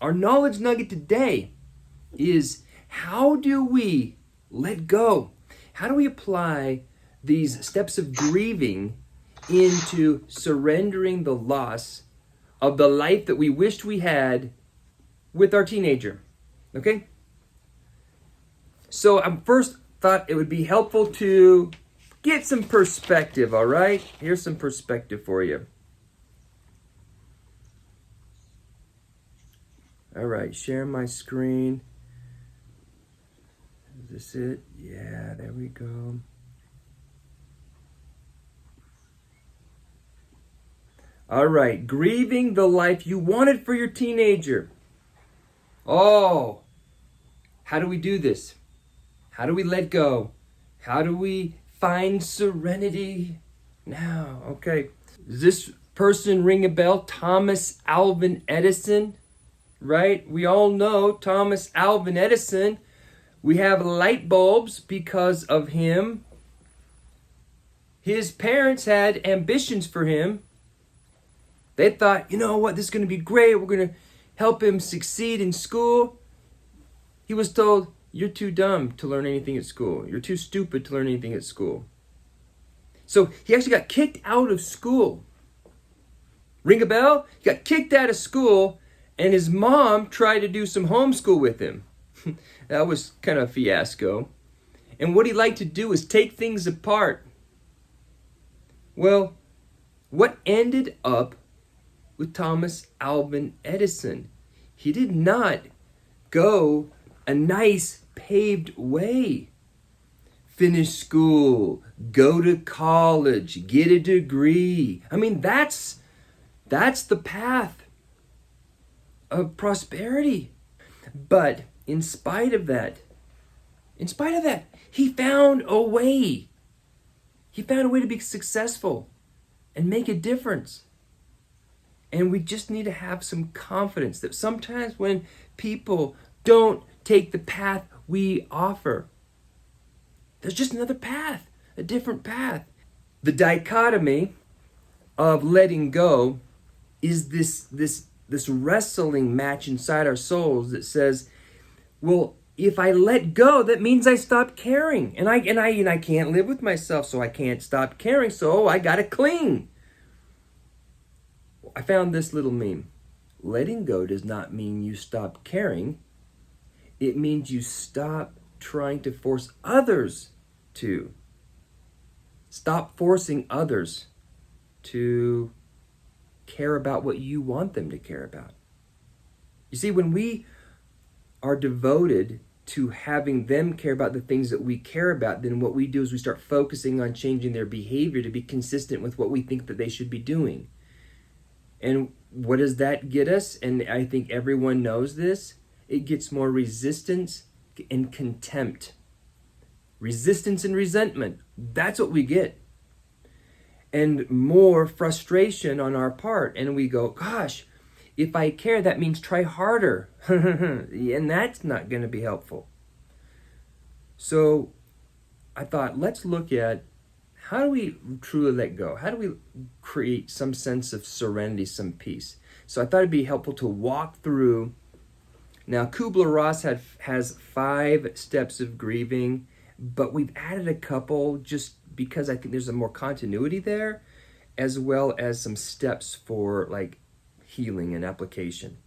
our knowledge nugget today is, how do we let go? How do we apply these steps of grieving into surrendering the loss of the life that we wished we had with our teenager? Okay? So I first thought it would be helpful to get some perspective, all right? Here's some perspective for you. All right, share my screen. Is this it? Yeah, there we go. All right, grieving the life you wanted for your teenager. Oh, how do we do this? How do we let go? How do we find serenity now? Okay, does this person ring a bell? Thomas Alvin Edison, right? We all know Thomas Alvin Edison. We have light bulbs because of him. His parents had ambitions for him. They thought, you know what, this is going to be great. We're going to help him succeed in school. He was told, you're too dumb to learn anything at school. You're too stupid to learn anything at school. So he actually got kicked out of school. Ring a bell? He got kicked out of school, and his mom tried to do some homeschool with him. That was kind of a fiasco. And what he liked to do is take things apart. Well, what ended up with Thomas Alvin Edison? He did not go a nice paved way. Finish school, go to college, get a degree. I mean, that's the path of prosperity. But in spite of that, he found a way. He found a way to be successful and make a difference. And we just need to have some confidence that sometimes when people don't take the path we offer, there's just another path, a different path. The dichotomy of letting go is this wrestling match inside our souls that says, well, if I let go, that means I stop caring. And I can't live with myself, so I can't stop caring, so I gotta cling. I found this little meme. Letting go does not mean you stop caring. It means you stop trying to force others to. Stop forcing others to care about what you want them to care about. You see, when we are devoted to having them care about the things that we care about, then what we do is we start focusing on changing their behavior to be consistent with what we think that they should be doing. And what does that get us? And I think everyone knows this. It gets more resistance and contempt. Resistance and resentment. That's what we get. And more frustration on our part. And we go, gosh, if I care, that means try harder. And that's not going to be helpful. So I thought, let's look at, how do we truly let go? How do we create some sense of serenity, some peace? So I thought it'd be helpful to walk through. Now, Kubler-Ross has 5 steps of grieving, but we've added a couple just because I think there's a more continuity there, as well as some steps for like healing and application.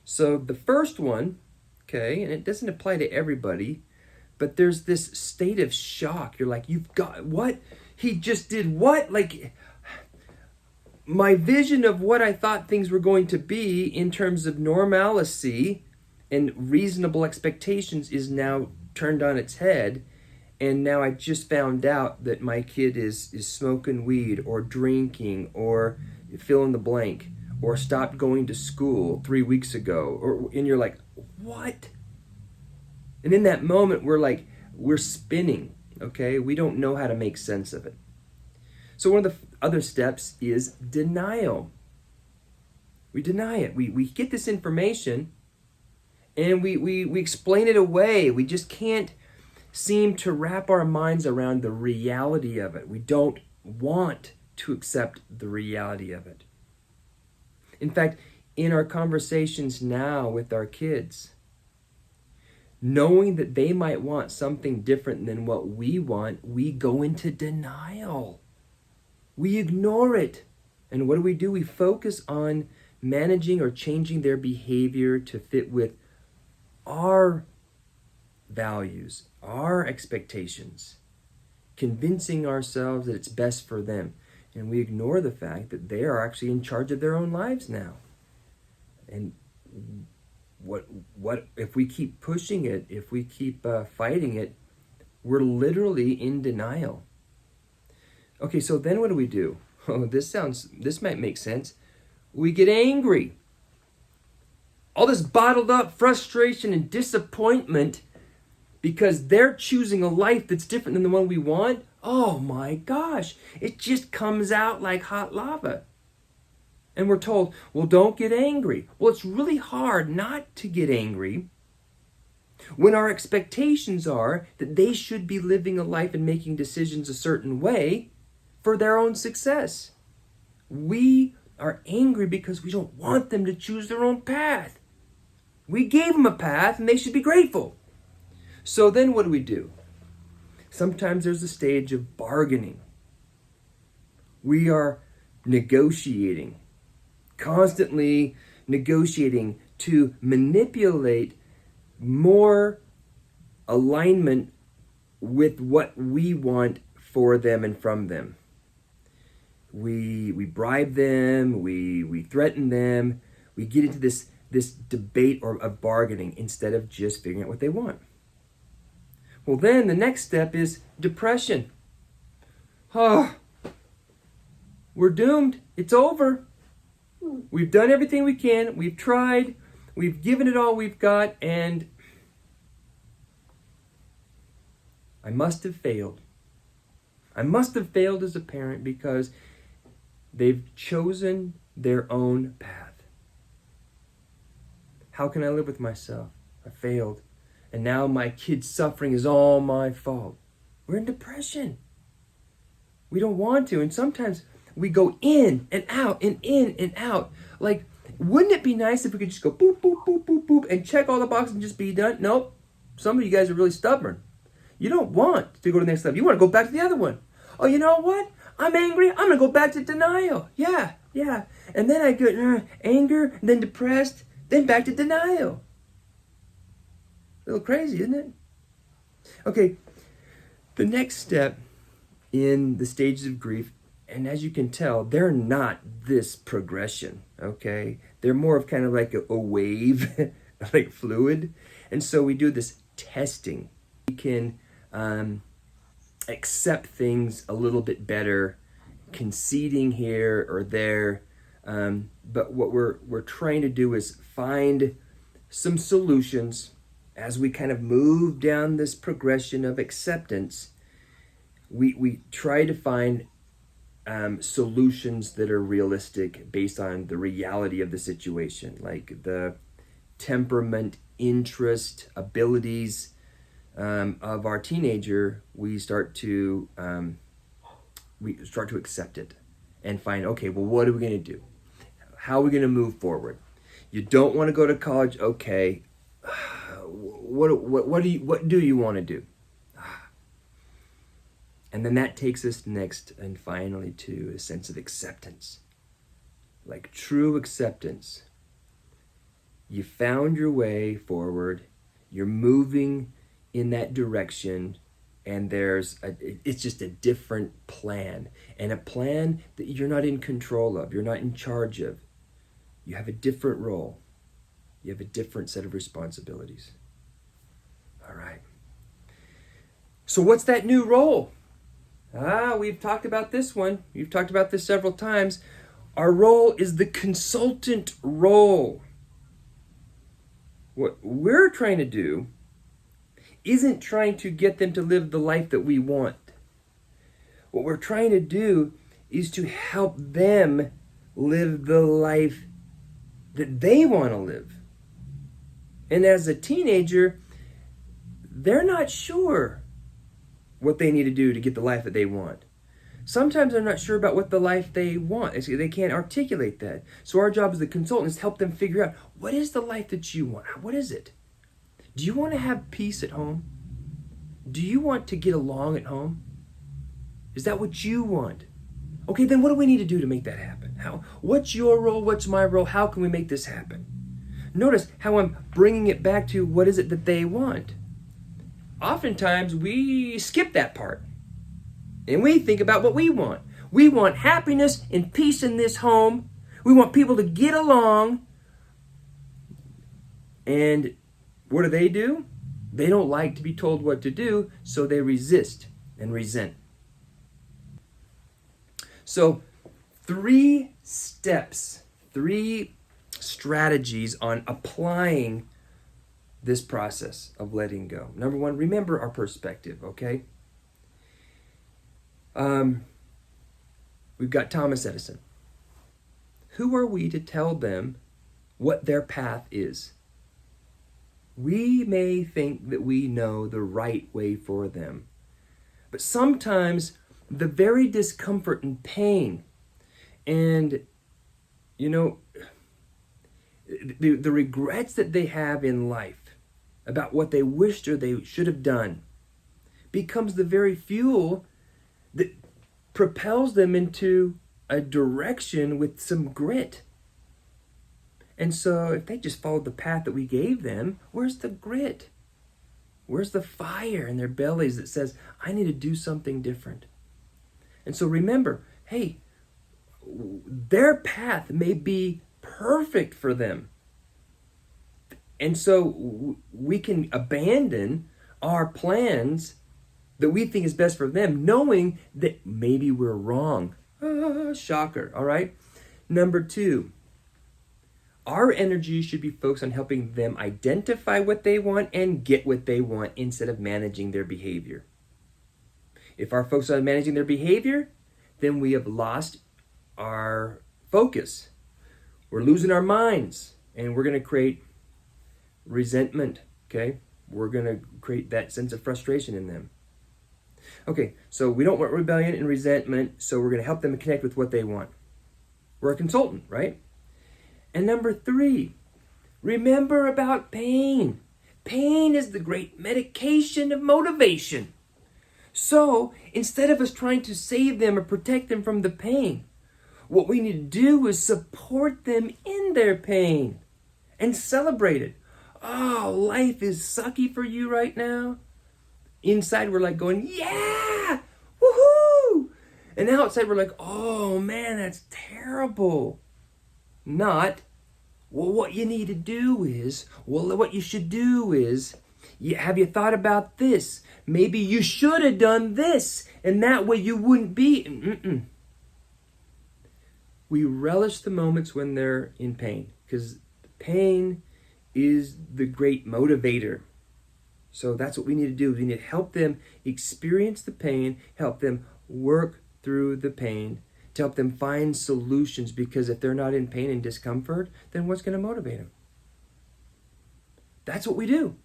So the first one, okay, and it doesn't apply to everybody, but there's this state of shock. You're like, you've got what? He just did what? Like, my vision of what I thought things were going to be in terms of normalcy and reasonable expectations is now turned on its head. And now I just found out that my kid is smoking weed or drinking or fill in the blank or stopped going to school 3 weeks ago. And you're like, what? And in that moment, we're spinning, okay? We don't know how to make sense of it. So one of the other steps is denial. We deny it. We get this information and we explain it away. We just can't seem to wrap our minds around the reality of it. We don't want to accept the reality of it. In fact, in our conversations now with our kids, knowing that they might want something different than what we want, we go into denial. We ignore it. And what do? We focus on managing or changing their behavior to fit with our values, our expectations, convincing ourselves that it's best for them. And we ignore the fact that they are actually in charge of their own lives now. And what if we keep pushing it, if we keep fighting it, we're literally in denial. Okay, so then what do? Oh, this might make sense. We get angry. All this bottled up frustration and disappointment because they're choosing a life that's different than the one we want. Oh my gosh, it just comes out like hot lava. And we're told, well, don't get angry. Well, it's really hard not to get angry when our expectations are that they should be living a life and making decisions a certain way for their own success. We are angry because we don't want them to choose their own path. We gave them a path and they should be grateful. So then what do? Sometimes there's a stage of bargaining. We are negotiating, constantly negotiating to manipulate more alignment with what we want for them and from them. We bribe them, we threaten them, we get into this debate of bargaining instead of just figuring out what they want. Well, then the next step is depression. Oh, we're doomed. It's over. We've done everything we can. We've tried. We've given it all we've got, and I must have failed. I must have failed as a parent because they've chosen their own path. How can I live with myself? I failed. And now my kid's suffering is all my fault. We're in depression. We don't want to. And sometimes we go in and out and in and out. Like, wouldn't it be nice if we could just go boop, boop, boop, boop, boop, and check all the boxes and just be done? Nope. Some of you guys are really stubborn. You don't want to go to the next level. You want to go back to the other one. Oh, you know what? I'm angry. I'm going to go back to denial. Yeah. And then I get anger, and then depressed, then back to denial. A little crazy, isn't it? Okay, the next step in the stages of grief, and as you can tell, they're not this progression, okay? They're more of kind of like a wave, like fluid. And so we do this testing. We can accept things a little bit better, conceding here or there. But what we're trying to do is find some solutions as we kind of move down this progression of acceptance. We try to find solutions that are realistic based on the reality of the situation, like the temperament, interest, abilities of our teenager. We start to accept it and find, okay, well, what are we going to do? How are we going to move forward? You don't want to go to college, okay. What do you want to do? And then that takes us next and finally to a sense of acceptance. Like true acceptance. You found your way forward. You're moving in that direction. And it's just a different plan. And a plan that you're not in control of. You're not in charge of. You have a different role. You have a different set of responsibilities. All right. So what's that new role? We've talked about this one. We've talked about this several times. Our role is the consultant role. What we're trying to do isn't trying to get them to live the life that we want. What we're trying to do is to help them live the life that they want to live. And as a teenager, they're not sure what they need to do to get the life that they want. Sometimes they're not sure about what the life they want. They can't articulate that. So our job as the consultants is to help them figure out, what is the life that you want? What is it? Do you want to have peace at home? Do you want to get along at home? Is that what you want? Okay, then what do we need to do to make that happen? What's your role? What's my role? How can we make this happen? Notice how I'm bringing it back to what is it that they want. Oftentimes we skip that part and we think about what we want. We want happiness and peace in this home. We want people to get along. And what do? They don't like to be told what to do, so they resist and resent. So 3 steps, 3 strategies on applying this process of letting go. Number 1, remember our perspective, okay? We've got Thomas Edison. Who are we to tell them what their path is? We may think that we know the right way for them, but sometimes the very discomfort and pain and, the regrets that they have in life about what they wished or they should have done becomes the very fuel that propels them into a direction with some grit. And so if they just followed the path that we gave them, where's the grit? Where's the fire in their bellies that says, I need to do something different? And so remember, hey, their path may be perfect for them. And so we can abandon our plans that we think is best for them, knowing that maybe we're wrong. Shocker, all right? Number 2, our energy should be focused on helping them identify what they want and get what they want instead of managing their behavior. If our focus on managing their behavior, then we have lost our focus. We're losing our minds, and we're going to create resentment, okay? We're going to create that sense of frustration in them. Okay, so we don't want rebellion and resentment, so we're going to help them connect with what they want. We're a consultant, right? And number 3, remember about pain. Pain is the great medication of motivation. So instead of us trying to save them or protect them from the pain, what we need to do is support them in their pain and celebrate it. Oh, life is sucky for you right now. Inside we're like going, yeah, woohoo! And outside we're like, oh man, that's terrible. Not, what you need to do is, what you should do is, have you thought about this? Maybe you should have done this, and that way you wouldn't be. We relish the moments when they're in pain, because pain is the great motivator. So that's what we need to do. We need to help them experience the pain, help them work through the pain, to help them find solutions, because if they're not in pain and discomfort, then what's going to motivate them? That's what we do.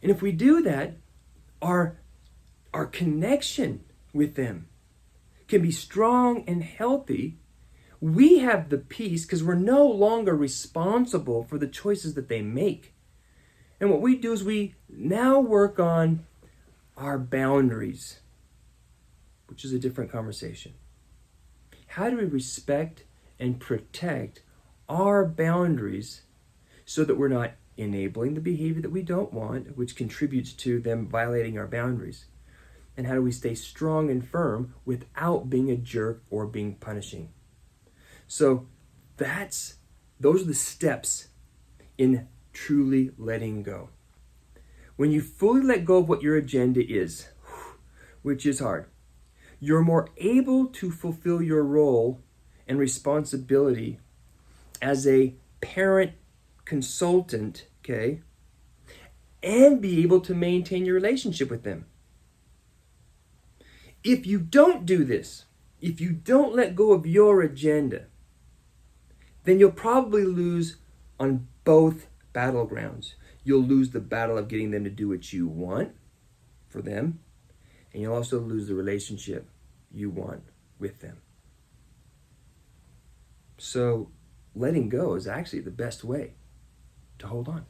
And if we do that, our connection with them can be strong and healthy. We have the peace because we're no longer responsible for the choices that they make. And what we do is we now work on our boundaries, which is a different conversation. How do we respect and protect our boundaries so that we're not enabling the behavior that we don't want, which contributes to them violating our boundaries? And how do we stay strong and firm without being a jerk or being punishing? So those are the steps in truly letting go. When you fully let go of what your agenda is, which is hard, you're more able to fulfill your role and responsibility as a parent consultant, okay, and be able to maintain your relationship with them. If you don't do this, if you don't let go of your agenda, then you'll probably lose on both battlegrounds. You'll lose the battle of getting them to do what you want for them, and you'll also lose the relationship. you want with them. So letting go is actually the best way to hold on.